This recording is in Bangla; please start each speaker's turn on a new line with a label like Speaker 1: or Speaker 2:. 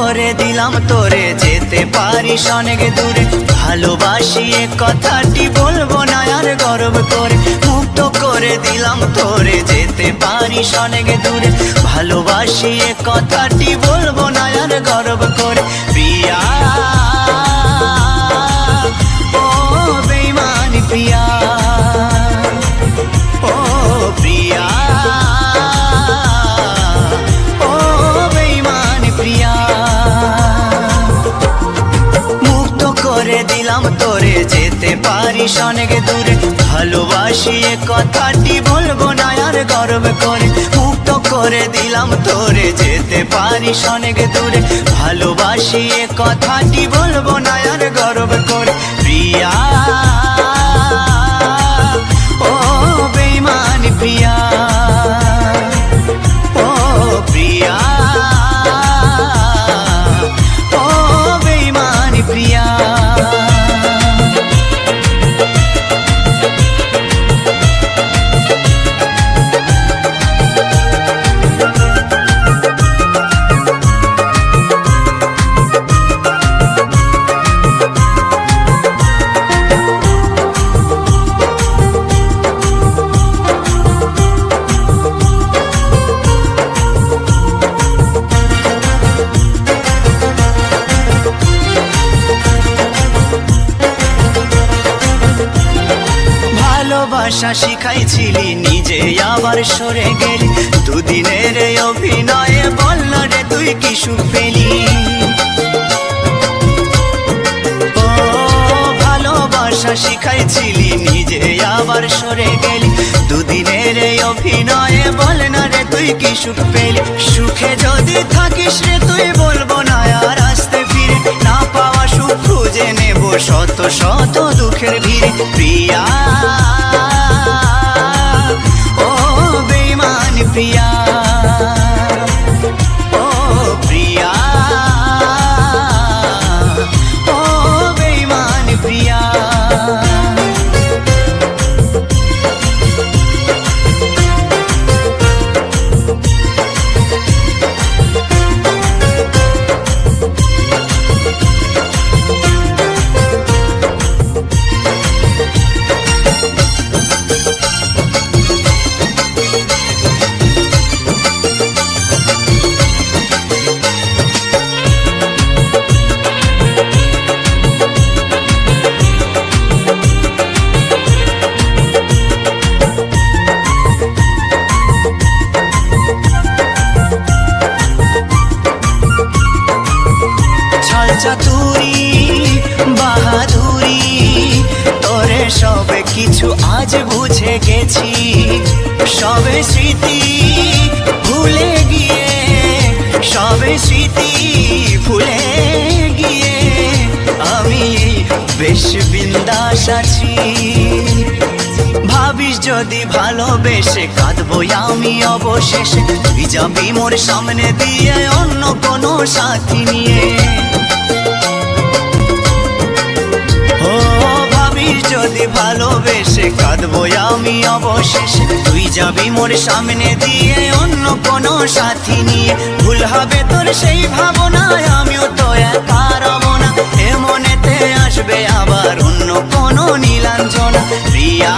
Speaker 1: করে দিলাম তোরে, যেতে পারিস অনেক দূরে। ভালোবাসি এ কথাটি বলবো না আর গর্ব করে। মুক্ত করে দিলাম তোরে, যেতে পারিস অনেক দূরে। ভালোবাসি এ কথাটি বলবো না আর গর্ব করে। প্রিয়া ও বেঈমানি প্রিয়া, ও প্রিয়া ও বেঈমানি প্রিয়া। মুক্ত করে দিলাম তোরে, যেতে পারিস অনেক দূরে। ভালোবাসি এ কথাটি বলবো না আর গর্ব করে। মুক্ত করে দিলাম তোরে, যেতে পারিস অনেক দূরে। ভালোবাসি এ কথাটি বলবো না আর গর্ব করে। প্রিয়া ও বেঈমানি প্রিয়া, ও প্রিয়া ও বেঈমানি প্রিয়া। ভালোবাসা শিখাইছিলি, নিজে আবার সরে গেলি। দুদিনের অভিনয়ে বল না রে তুই কি সুখ পেলি। ও ভালোবাসা শিখাইছিলি, নিজে আবার সরে গেলি। দুদিনের অভিনয়ে বল না রে তুই কি সুখ পেলি। সুখে যদি থাকিস রে তুই বলবো না আর আসতে ফিরে। না পাওয়া সুখ খুঁজে নেব শত শত দুঃখের ভিড়ে। প্রিয়া ও বেঈমানি প্রিয়া, ও প্রিয়া ও বেঈমানি প্রিয়া। চাতুরি বাহাদুরি তোরে সবে কিছু আজ বুঝে গেছি। সবে স্মৃতি ভুলে গিয়ে, সবে স্মৃতি ভুলে গিয়ে আমি বেশ বিন্দাস আছি। ভাবিস যদি ভালোবেসে কাঁদবো আমি অবশেষে। তুই যাবি মোর সামনে দিয়ে অন্য কোনো সাথী নিয়ে। ও ভাবিস যদি ভালোবেসে কাঁদবো আমি অবশেষে। তুই যাবি মোর সামনে দিয়ে অন্য কোনো সাথী নিয়ে। ভুল হবে তোর সেই ভাবনায়, আমিও তো একা রব না। এ মনেতে আসবে আবার অন্য কোনো নীলাঞ্জনা। প্রিয়া